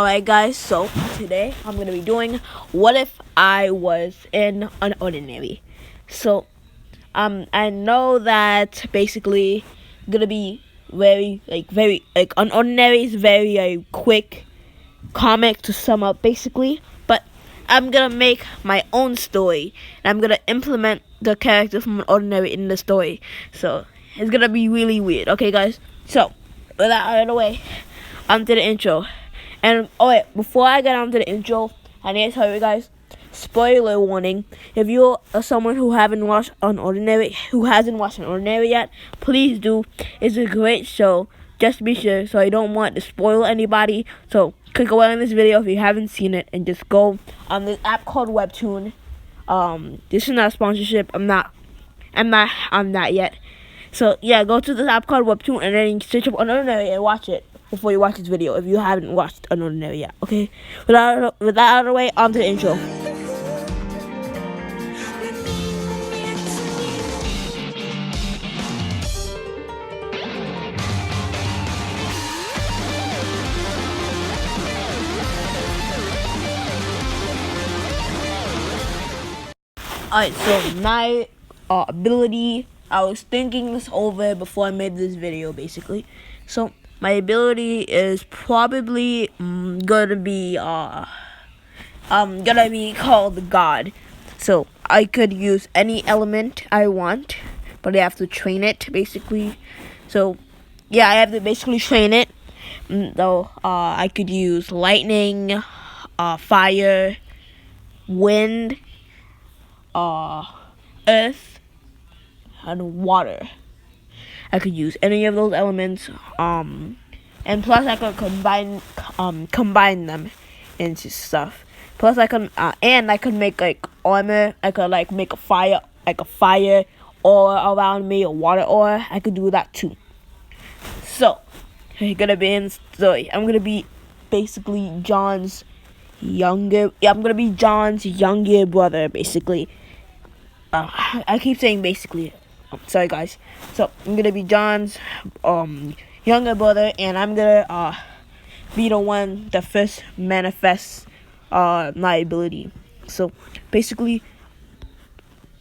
Alright guys, so today I'm going to be doing what if I was in unordinary. So I know that basically going to be very unordinary is very quick comic to sum up basically, but I'm going to make my own story and I'm going to implement the character from ordinary in the story. So it's going to be really weird. Okay guys, so with that out of the way, onto the intro. And before I get on to the intro, I need to tell you guys, spoiler warning, if you're someone who hasn't watched Unordinary yet, please do. It's a great show. Just be sure, so I don't want to spoil anybody. So click away on this video if you haven't seen it, and just go on this app called Webtoon. This is not a sponsorship. I'm not on that yet. So yeah, go to this app called Webtoon and then search up Unordinary and watch it before you watch this video if you haven't watched Unordinary yet, okay? With that out of the way, on to the intro. Alright, so my ability, I was thinking this over before I made this video, basically. So my ability is probably gonna be called God. So I could use any element I want, but I have to train it basically. So yeah, I have to basically train it. Though I could use lightning, fire, wind, earth, and water. I could use any of those elements, and plus I could combine them into stuff. Plus I could make armor. I could make a fire aura around me, a water aura. I could do that too. So I'm gonna be in story. I'm gonna be basically John's younger brother, basically. I keep saying basically. Sorry guys. So I'm gonna be John's younger brother, and I'm gonna be the one that first manifests my ability. So basically,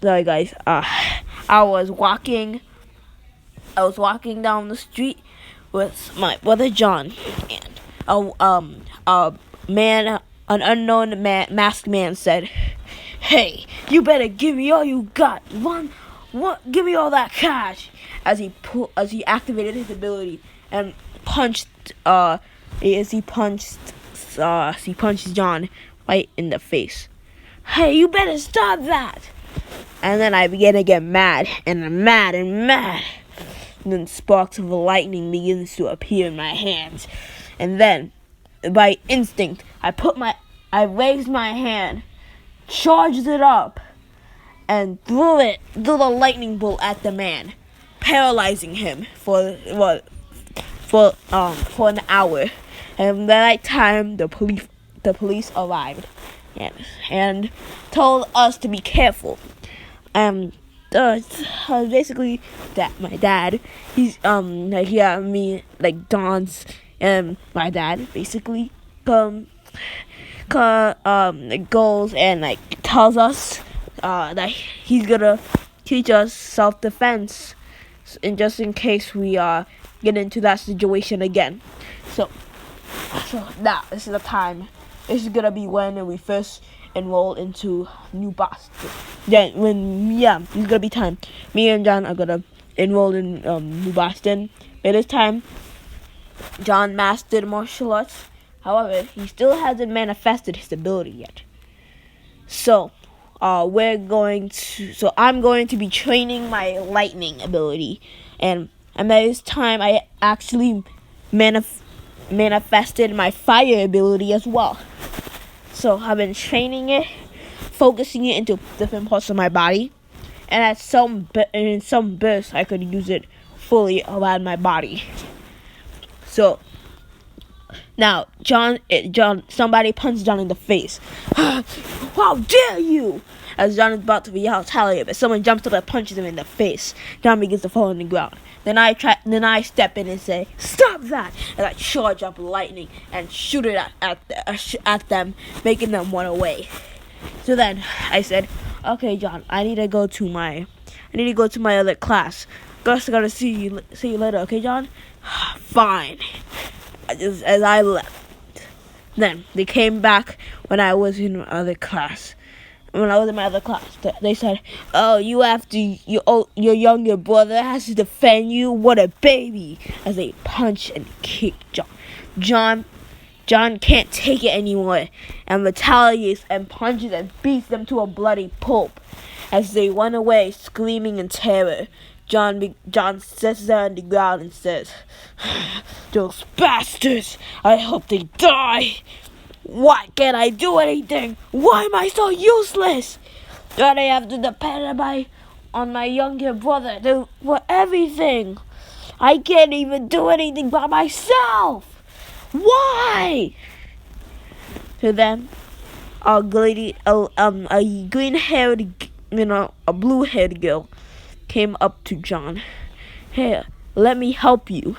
sorry guys. I was walking down the street with my brother John, and an unknown masked man said, "Hey, you better give me all you got. Give me all that cash," as he activated his ability and punched John right in the face. "Hey, you better stop that!" And then I began to get mad. And then sparks of lightning begins to appear in my hands. And then, by instinct, I raised my hand, charged it up, and threw the lightning bolt at the man, paralyzing him for an hour. And at that time, the police arrived and told us to be careful. Basically, that my dad, he's Don's my dad basically goes and tells us that he's gonna teach us self-defense, and just in case we get into that situation again. So this is the time. This is gonna be when we first enroll into New Boston. This is gonna be time. Me and John are gonna enroll in New Boston. By this time, John mastered martial arts. However, he still hasn't manifested his ability yet. So I'm going to be training my lightning ability, and by this time I actually manifested my fire ability as well. So I've been training it, focusing it into different parts of my body, and in some bursts I could use it fully around my body. So Now, somebody punched John in the face. How dare you! As John is about to retaliate, but someone jumps up and punches him in the face. John begins to fall on the ground. Then I step in and say, "Stop that!" And I charge up lightning and shoot it at them, making them run away. So then I said, "Okay, John, I need to go to my other class. Gus, gotta see you later, okay, John?" Fine. As I left. Then they came back when I was in my other class. When I was in my other class, they said, "Oh, your younger brother has to defend you. What a baby!" As they punch and kick John. John can't take it anymore and retaliates and punches and beats them to a bloody pulp. As they run away, screaming in terror, John sits there on the ground and says, "Those bastards! I hope they die! Why can't I do anything? Why am I so useless? That I have to depend on my younger brother for everything. I can't even do anything by myself. Why?" To them, a green-haired, a blue-haired girl came up to John. "Here, let me help you."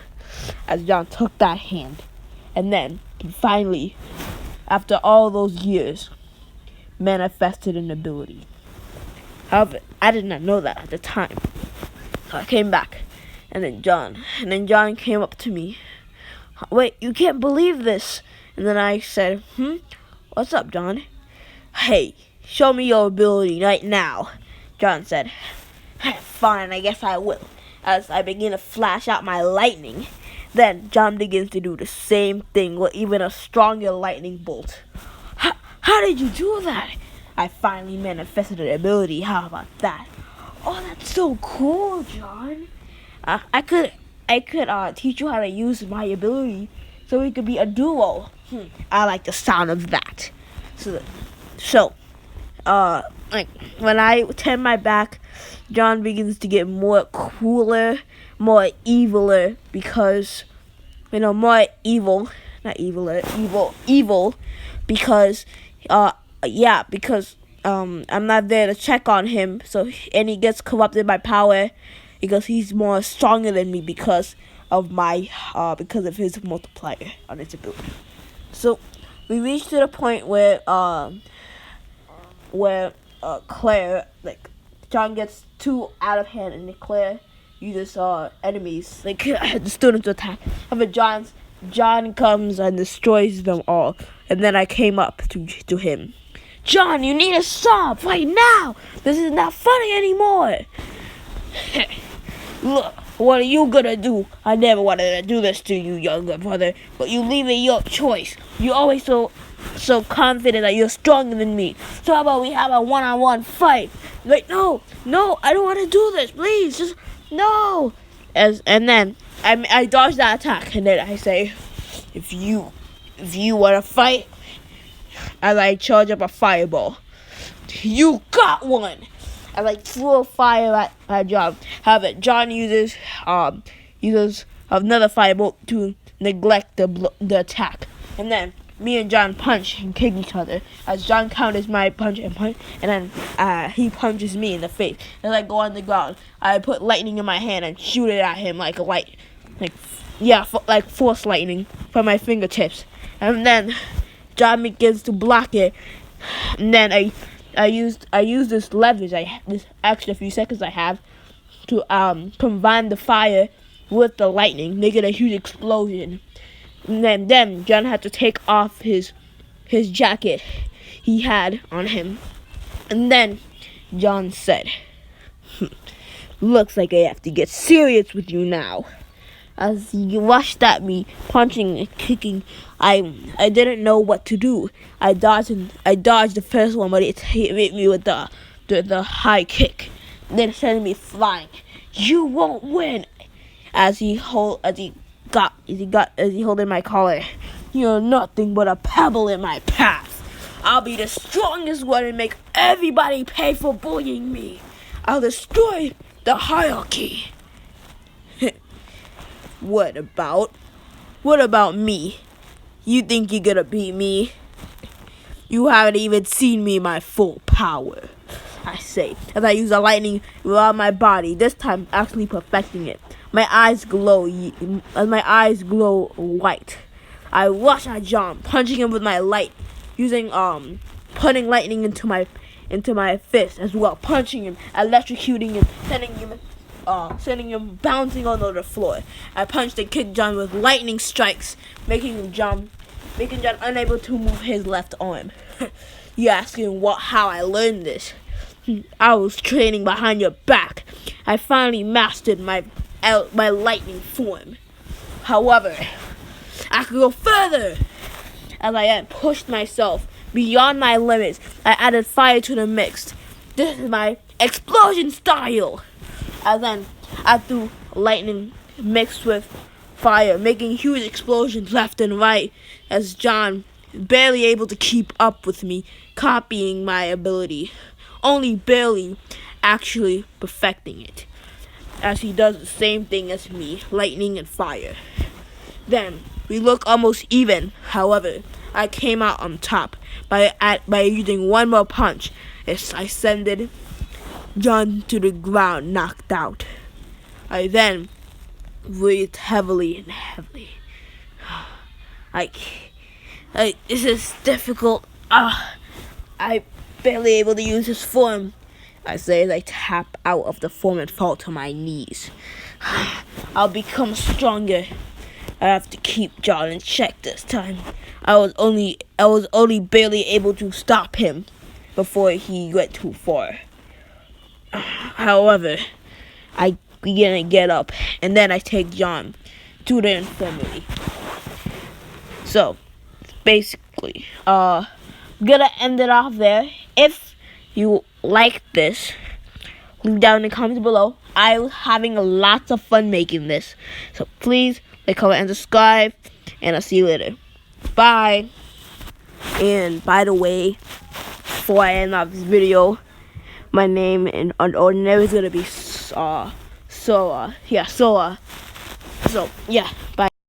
As John took that hand, and then finally, after all those years, manifested an ability. However, I did not know that at the time. So I came back, and then John came up to me. "Wait, you can't believe this." And then I said, "What's up, John?" "Hey, show me your ability right now," John said. "Fine, I guess I will." As I begin to flash out my lightning, then John begins to do the same thing with even a stronger lightning bolt. How did you do that?" I finally manifested an ability. How about that? "Oh, that's so cool, John. I could teach you how to use my ability so we could be a duo." I like the sound of that. So, like when I turn my back, John begins to get more cooler, more eviler because, more evil, not eviler, evil because, because I'm not there to check on him, and he gets corrupted by power because he's more stronger than me because of his multiplier on his ability. So we reached to the point where Claire, John gets too out of hand, and Claire uses enemies, the students to attack. But John comes and destroys them all, and then I came up to him. "John, you need to stop right now. This is not funny anymore." "Look, what are you gonna do? I never wanted to do this to you, younger brother, but you leave it your choice. You're always so confident that you're stronger than me. So how about we have a one-on-one fight?" No, I don't want to do this. Please, just no. And then I dodge that attack, and then I say, if you want to fight, as I charge up a fireball. "You got one!" I throw fire at John. However, John uses another firebolt to neglect the attack, and then me and John punch and kick each other. As John counters my punch, and then he punches me in the face. As I go on the ground, I put lightning in my hand and shoot it at him like force lightning from my fingertips. And then John begins to block it, and then I use this leverage, this extra few seconds I have, to combine the fire with the lightning, making a huge explosion. And then John had to take off his jacket he had on him. And then John said, "Looks like I have to get serious with you now." As he rushed at me, punching and kicking, I didn't know what to do. I dodged the first one, but it hit me with the high kick, then sending me flying. "You won't win." As he holding my collar, "You're nothing but a pebble in my path. I'll be the strongest one and make everybody pay for bullying me. I'll destroy the hierarchy." What about me? You think you're gonna beat me? You haven't even seen me in my full power, I say, as I use the lightning around my body, this time actually perfecting it. My eyes glow white. I rush at John, punching him with my light, putting lightning into my fist as well, punching him, electrocuting him, sending him bouncing onto the floor. I punched and kicked John with lightning strikes, making John unable to move his left arm. You're asking how I learned this? I was training behind your back. I finally mastered my lightning form. However, I could go further. As I had pushed myself beyond my limits, I added fire to the mix. This is my explosion style. And then I threw lightning mixed with fire, making huge explosions left and right, as John, barely able to keep up with me, copying my ability, only barely actually perfecting it, as he does the same thing as me, lightning and fire. Then we look almost even. However, I came out on top by using one more punch as I sent John to the ground, knocked out. I then breathed heavily. This is difficult. I barely able to use his form, I say as I tap out of the form and fall to my knees. I'll become stronger. I have to keep John in check this time. I was only barely able to stop him before he went too far. However, I begin to get up, and then I take John to the infirmary. So, basically, gonna end it off there. If you like this, leave down in the comments below. I was having lots of fun making this, so please like, comment, and subscribe, and I'll see you later. Bye. And by the way, before I end off this video, my name in unordinary is gonna be Soa. So yeah, bye.